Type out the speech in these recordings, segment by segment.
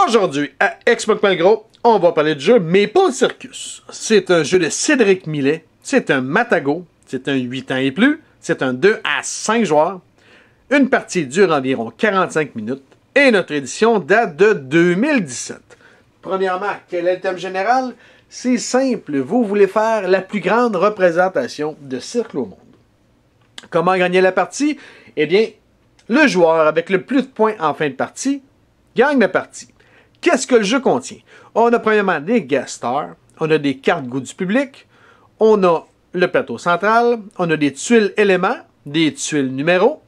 Aujourd'hui, à Xbox Malgros, on va parler du jeu Maple Circus. C'est un jeu de Cédric Millet, c'est un Matago, c'est un 8 ans et plus, c'est un 2 à 5 joueurs. Une partie dure environ 45 minutes et notre édition date de 2017. Premièrement, quel est le thème général? C'est simple, vous voulez faire la plus grande représentation de cirque au monde. Comment gagner la partie? Eh bien, le joueur avec le plus de points en fin de partie gagne la partie. Qu'est-ce que le jeu contient? On a premièrement des guest stars, on a des cartes goût du public, on a le plateau central, on a des tuiles éléments, des tuiles numéros,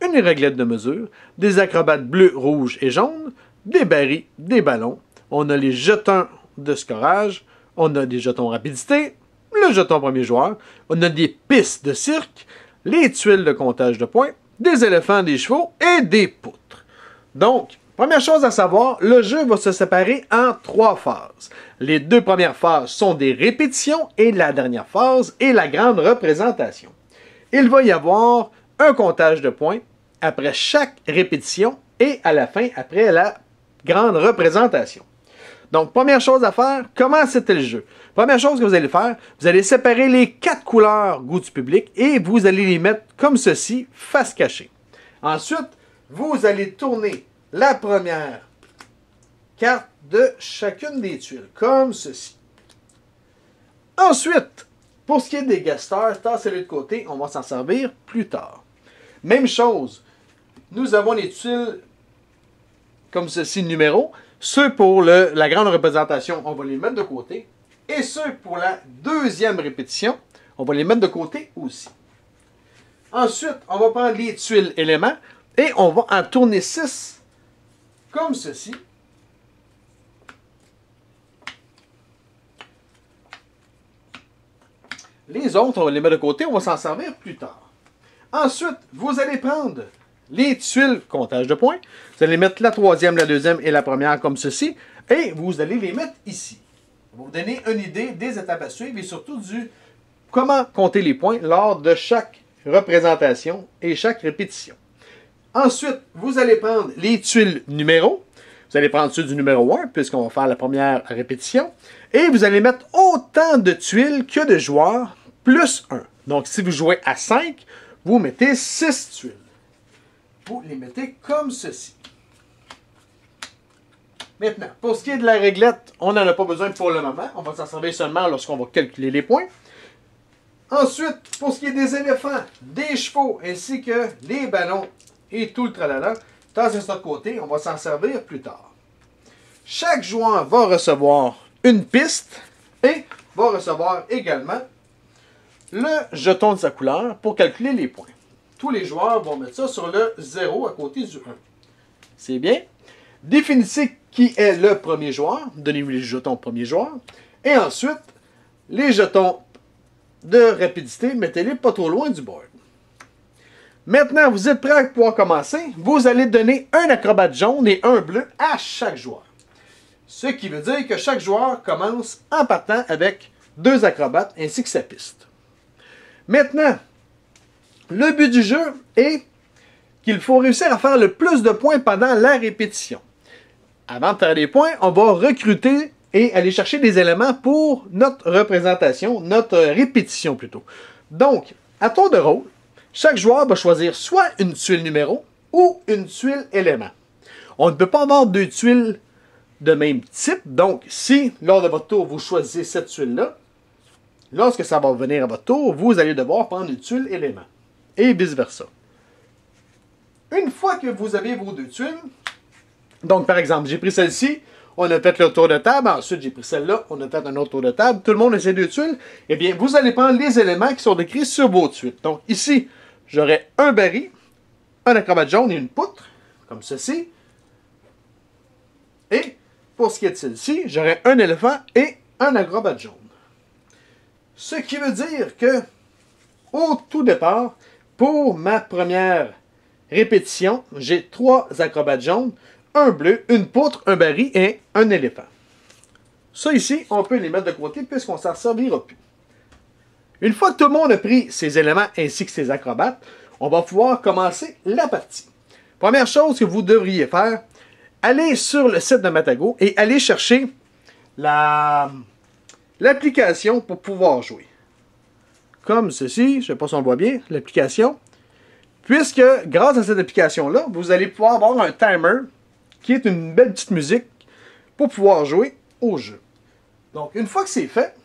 une réglette de mesure, des acrobates bleus, rouges et jaunes, des barils, des ballons, on a les jetons de scorage, on a des jetons rapidité, le jeton premier joueur, on a des pistes de cirque, les tuiles de comptage de points, des éléphants, des chevaux et des poutres. Donc, première chose à savoir, le jeu va se séparer en 3 phases. Les 2 premières phases sont des répétitions et la dernière phase est la grande représentation. Il va y avoir un comptage de points après chaque répétition et à la fin après la grande représentation. Donc, première chose à faire, comment c'était le jeu? Première chose que vous allez faire, vous allez séparer les 4 couleurs goût du public et vous allez les mettre comme ceci, face cachée. Ensuite, vous allez tourner la première carte de chacune des tuiles, comme ceci. Ensuite, pour ce qui est des guest stars, tassez-les de côté, on va s'en servir plus tard. Même chose, nous avons les tuiles comme ceci, numéros. Ceux pour la grande représentation, on va les mettre de côté. Et ceux pour la deuxième répétition, on va les mettre de côté aussi. Ensuite, on va prendre les tuiles éléments et on va en tourner 6 comme ceci. Les autres, on va les mettre de côté, on va s'en servir plus tard. Ensuite, vous allez prendre les tuiles comptage de points. Vous allez mettre la troisième, la deuxième et la première comme ceci. Et vous allez les mettre ici. Ça va vous donner une idée des étapes à suivre et surtout du comment compter les points lors de chaque représentation et chaque répétition. Ensuite, vous allez prendre les tuiles numéros. Vous allez prendre ceux du numéro 1, puisqu'on va faire la première répétition. Et vous allez mettre autant de tuiles que de joueurs, plus 1. Donc, si vous jouez à 5, vous mettez 6 tuiles. Vous les mettez comme ceci. Maintenant, pour ce qui est de la réglette, on n'en a pas besoin pour le moment. On va s'en servir seulement lorsqu'on va calculer les points. Ensuite, pour ce qui est des éléphants, des chevaux, ainsi que les ballons et tout le tralala, tassez ça de côté, on va s'en servir plus tard. Chaque joueur va recevoir une piste et va recevoir également le jeton de sa couleur pour calculer les points. Tous les joueurs vont mettre ça sur le 0 à côté du 1. C'est bien. Définissez qui est le premier joueur. Donnez-lui les jetons au premier joueur. Et ensuite, les jetons de rapidité, mettez-les pas trop loin du board. Maintenant, vous êtes prêts à pouvoir commencer. Vous allez donner un acrobate jaune et un bleu à chaque joueur. Ce qui veut dire que chaque joueur commence en partant avec 2 acrobates ainsi que sa piste. Maintenant, le but du jeu est qu'il faut réussir à faire le plus de points pendant la répétition. Avant de faire des points, on va recruter et aller chercher des éléments pour notre représentation, notre répétition plutôt. Donc, à tour de rôle, chaque joueur va choisir soit une tuile numéro ou une tuile élément. On ne peut pas avoir 2 tuiles de même type. Donc, si lors de votre tour, vous choisissez cette tuile-là, lorsque ça va venir à votre tour, vous allez devoir prendre une tuile élément. Et vice-versa. Une fois que vous avez vos 2 tuiles, donc par exemple, j'ai pris celle-ci, on a fait le tour de table, ensuite j'ai pris celle-là, on a fait un autre tour de table, tout le monde a ces 2 tuiles, eh bien vous allez prendre les éléments qui sont décrits sur vos tuiles. Donc ici, j'aurai un baril, un acrobate jaune et une poutre, comme ceci. Et pour ce qui est de celle-ci, j'aurai un éléphant et un acrobate jaune. Ce qui veut dire que, au tout départ, pour ma première répétition, j'ai 3 acrobates jaunes, un bleu, une poutre, un baril et un éléphant. Ça ici, on peut les mettre de côté puisqu'on ne s'en servira plus. Une fois que tout le monde a pris ses éléments ainsi que ses acrobates, on va pouvoir commencer la partie. Première chose que vous devriez faire, allez sur le site de Matago et allez chercher l'application pour pouvoir jouer. Comme ceci, je ne sais pas si on le voit bien, l'application. Puisque, grâce à cette application-là, vous allez pouvoir avoir un timer qui est une belle petite musique pour pouvoir jouer au jeu. Donc, une fois que c'est fait,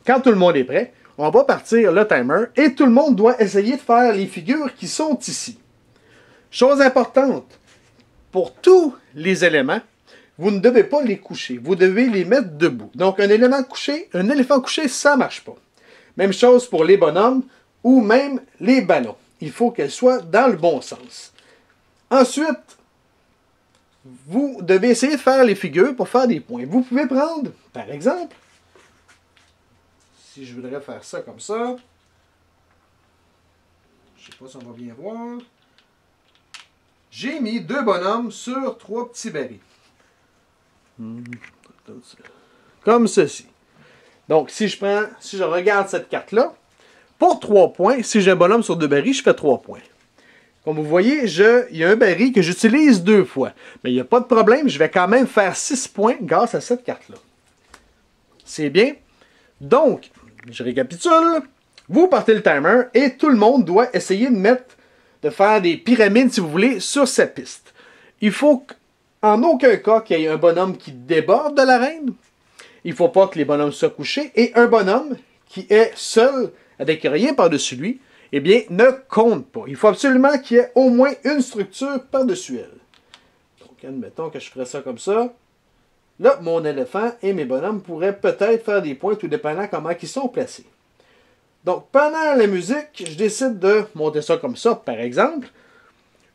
quand tout le monde est prêt, on va partir le timer et tout le monde doit essayer de faire les figures qui sont ici. Chose importante, pour tous les éléments, vous ne devez pas les coucher, vous devez les mettre debout. Donc, un éléphant couché, ça ne marche pas. Même chose pour les bonhommes ou même les ballons. Il faut qu'elles soient dans le bon sens. Ensuite, vous devez essayer de faire les figures pour faire des points. Vous pouvez prendre, par exemple, si je voudrais faire ça comme ça, je ne sais pas si on va bien voir, j'ai mis 2 bonhommes sur 3 petits barils. Comme ceci. Donc, si je regarde cette carte-là, pour 3 points, si j'ai un bonhomme sur 2 barils, je fais 3 points. Comme vous voyez, il y a un baril que j'utilise 2 fois. Mais il n'y a pas de problème, je vais quand même faire 6 points grâce à cette carte-là. C'est bien. Donc, je récapitule. Vous partez le timer et tout le monde doit essayer de faire des pyramides, si vous voulez, sur cette piste. Il faut en aucun cas qu'il y ait un bonhomme qui déborde de l'arène. Il ne faut pas que les bonhommes soient couchés. Et un bonhomme qui est seul, avec rien par-dessus lui, eh bien, ne compte pas. Il faut absolument qu'il y ait au moins une structure par-dessus elle. Donc, admettons que je ferais ça comme ça. Là, mon éléphant et mes bonhommes pourraient peut-être faire des points, tout dépendant comment ils sont placés. Donc, pendant la musique, je décide de monter ça comme ça, par exemple.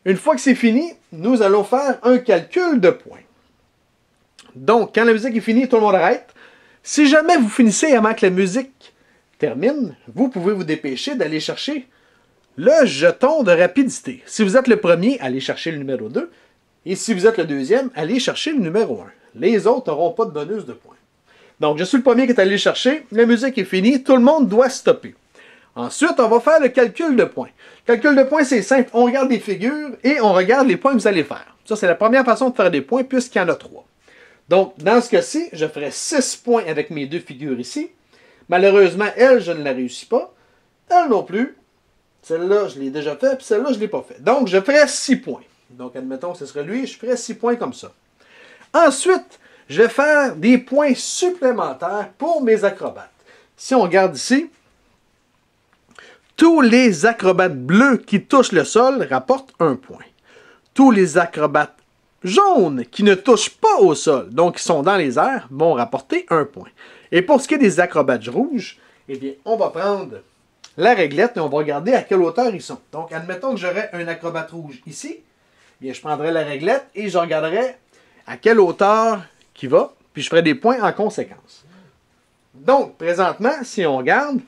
Une fois que c'est fini, nous allons faire un calcul de points. Donc, quand la musique est finie, tout le monde arrête. Si jamais vous finissez avant que la musique termine, vous pouvez vous dépêcher d'aller chercher le jeton de rapidité. Si vous êtes le premier, allez chercher le numéro 2. Et si vous êtes le deuxième, allez chercher le numéro 1. Les autres n'auront pas de bonus de points. Donc, je suis le premier qui est allé chercher. La musique est finie. Tout le monde doit stopper. Ensuite, on va faire le calcul de points. Le calcul de points, c'est simple. On regarde les figures et on regarde les points que vous allez faire. Ça, c'est la première façon de faire des points puisqu'il y en a 3. Donc, dans ce cas-ci, je ferai 6 points avec mes 2 figures ici. Malheureusement, elle, je ne la réussis pas. Elle non plus. Celle-là, je l'ai déjà fait, puis celle-là, je ne l'ai pas fait. Donc, je ferai 6 points. Donc, admettons que ce serait lui, je ferai 6 points comme ça. Ensuite, je vais faire des points supplémentaires pour mes acrobates. Si on regarde ici, tous les acrobates bleus qui touchent le sol rapportent 1 point. Tous les acrobates jaunes qui ne touchent pas au sol, donc qui sont dans les airs, vont rapporter 1 point. Et pour ce qui est des acrobates rouges, eh bien, on va prendre la réglette et on va regarder à quelle hauteur ils sont. Donc, admettons que j'aurais un acrobate rouge ici, eh bien, je prendrai la réglette et je regarderai à quelle hauteur il va, puis je ferai des points en conséquence. Donc, présentement, si on regarde,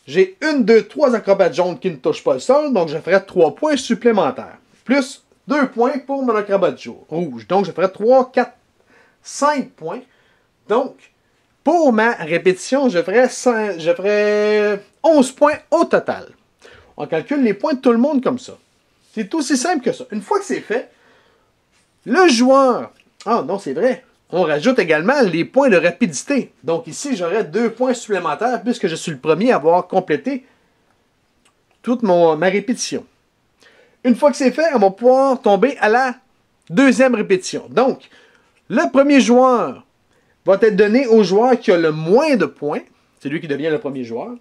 j'ai 1, 2, 3 acrobates jaunes qui ne touchent pas le sol, donc je ferai 3 points supplémentaires. Plus 2 points pour mon acrobate rouge. Donc, je ferai 3, 4, 5 points. Donc, pour ma répétition, je ferai 11 points au total. On calcule les points de tout le monde comme ça. C'est aussi simple que ça. Une fois que c'est fait, le joueur... Ah non, c'est vrai. On rajoute également les points de rapidité. Donc ici, j'aurai 2 points supplémentaires puisque je suis le premier à avoir complété toute ma répétition. Une fois que c'est fait, on va pouvoir tomber à la deuxième répétition. Donc, le premier joueur va être donné au joueur qui a le moins de points. C'est lui qui devient le premier joueur.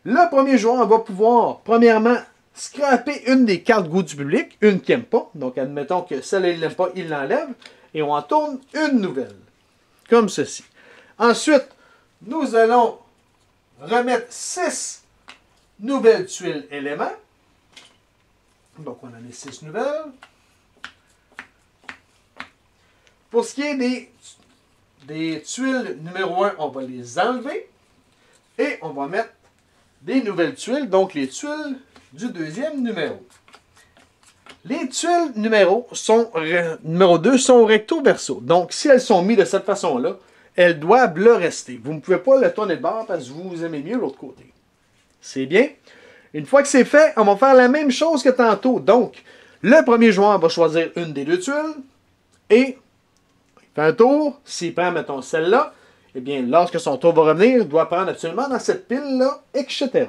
Le premier joueur va pouvoir, premièrement, scraper une des cartes goût du public, une qu'il n'aime pas. Donc, admettons que celle-là, il n'aime pas, il l'enlève. Et on en tourne une nouvelle. Comme ceci. Ensuite, nous allons remettre 6 nouvelles tuiles éléments. Donc, on en a 6 nouvelles. Pour ce qui est des tuiles numéro 1, on va les enlever. Et on va mettre des nouvelles tuiles, donc les tuiles du deuxième numéro. Les tuiles numéro 2 sont recto-verso. Donc, si elles sont mises de cette façon-là, elles doivent le rester. Vous ne pouvez pas le tourner de bord parce que vous aimez mieux l'autre côté. C'est bien. Une fois que c'est fait, on va faire la même chose que tantôt. Donc, Le premier joueur va choisir une des deux tuiles et il fait un tour. S'il prend, mettons, celle-là, eh bien, lorsque son tour va revenir, il doit prendre absolument dans cette pile-là, etc.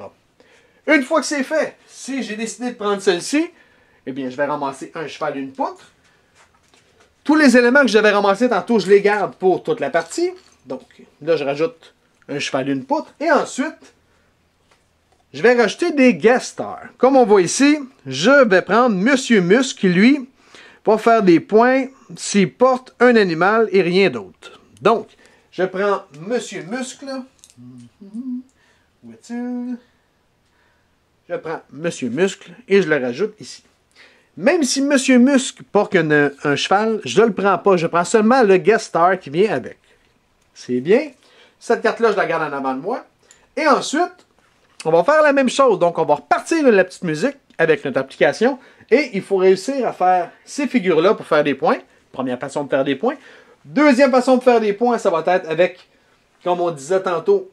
Une fois que c'est fait, si j'ai décidé de prendre celle-ci, eh bien, je vais ramasser un cheval et une poutre. Tous les éléments que j'avais ramassés tantôt, je les garde pour toute la partie. Donc, là, je rajoute un cheval et une poutre. Et ensuite, je vais rajouter des guest stars. Comme on voit ici, je vais prendre Monsieur Muscle qui, lui, va faire des points s'il porte un animal et rien d'autre. Donc, je prends Monsieur Muscle. Où est-il? Je prends Monsieur Muscle et je le rajoute ici. Même si Monsieur Muscle porte un cheval, je ne le prends pas. Je prends seulement le guest star qui vient avec. C'est bien. Cette carte-là, je la garde en avant de moi. Et ensuite, on va faire la même chose. Donc, on va repartir la petite musique avec notre application. Et il faut réussir à faire ces figures-là pour faire des points. Première façon de faire des points. Deuxième façon de faire des points, ça va être avec, comme on disait tantôt,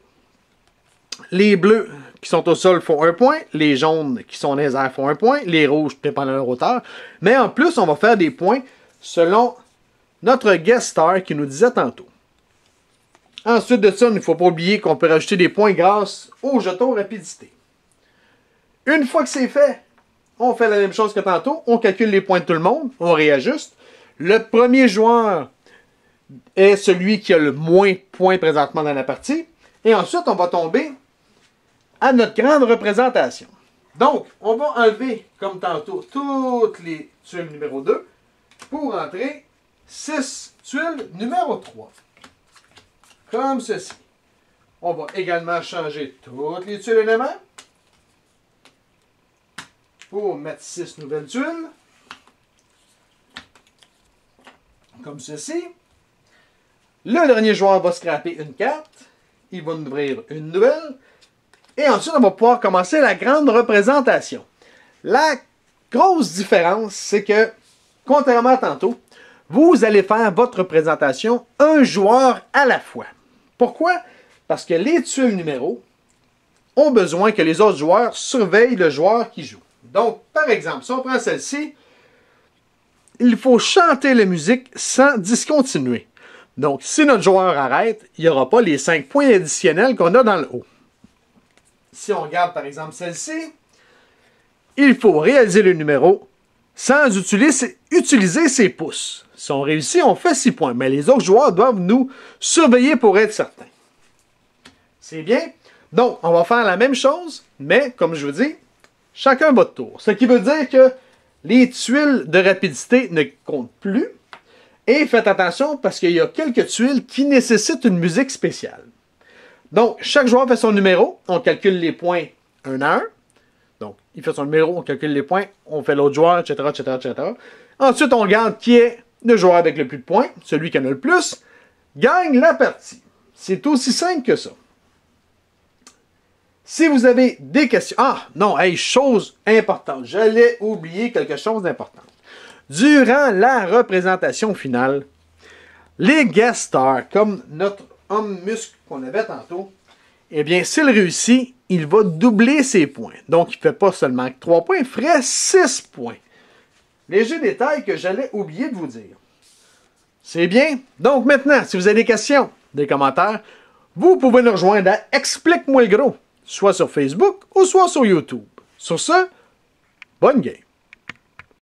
les bleus qui sont au sol font un point, les jaunes qui sont dans les airs font un point, les rouges dépendant de leur hauteur. Mais en plus, on va faire des points selon notre guest star qui nous disait tantôt. Ensuite de ça, il ne faut pas oublier qu'on peut rajouter des points grâce au jeton rapidité. Une fois que c'est fait, on fait la même chose que tantôt. On calcule les points de tout le monde, on réajuste. Le premier joueur est celui qui a le moins de points présentement dans la partie. Et ensuite, on va tomber à notre grande représentation. Donc, on va enlever, comme tantôt, toutes les tuiles numéro 2 pour entrer 6 tuiles numéro 3. Comme ceci. On va également changer toutes les tuiles éléments pour mettre 6 nouvelles tuiles. Comme ceci. Le dernier joueur va scraper une carte. Il va nous ouvrir une nouvelle. Et ensuite, on va pouvoir commencer la grande représentation. La grosse différence, c'est que, contrairement à tantôt, vous allez faire votre représentation un joueur à la fois. Pourquoi? Parce que les tuiles numéros ont besoin que les autres joueurs surveillent le joueur qui joue. Donc, par exemple, si on prend celle-ci, il faut chanter la musique sans discontinuer. Donc, si notre joueur arrête, il n'y aura pas les 5 points additionnels qu'on a dans le haut. Si on regarde par exemple celle-ci, il faut réaliser le numéro sans utiliser ses pouces. Si on réussit, on fait 6 points. Mais les autres joueurs doivent nous surveiller pour être certains. C'est bien. Donc, on va faire la même chose, mais comme je vous dis, chacun votre tour. Ce qui veut dire que les tuiles de rapidité ne comptent plus. Et faites attention parce qu'il y a quelques tuiles qui nécessitent une musique spéciale. Donc, chaque joueur fait son numéro. On calcule les points un à un. Donc, il fait son numéro, on calcule les points, on fait l'autre joueur, etc., etc., etc. Ensuite, on regarde qui est le joueur avec le plus de points. Celui qui en a le plus gagne la partie. C'est aussi simple que ça. Si vous avez des questions... Ah, non, hey, chose importante. J'allais oublier quelque chose d'important. Durant la représentation finale, les guest stars, comme notre homme muscle qu'on avait tantôt, eh bien, s'il réussit, il va doubler ses points. Donc, il ne fait pas seulement 3 points, il ferait 6 points. Léger détail que j'allais oublier de vous dire. C'est bien. Donc, maintenant, si vous avez des questions, des commentaires, vous pouvez nous rejoindre à Explique-moi le gros, soit sur Facebook ou soit sur YouTube. Sur ce, bonne game!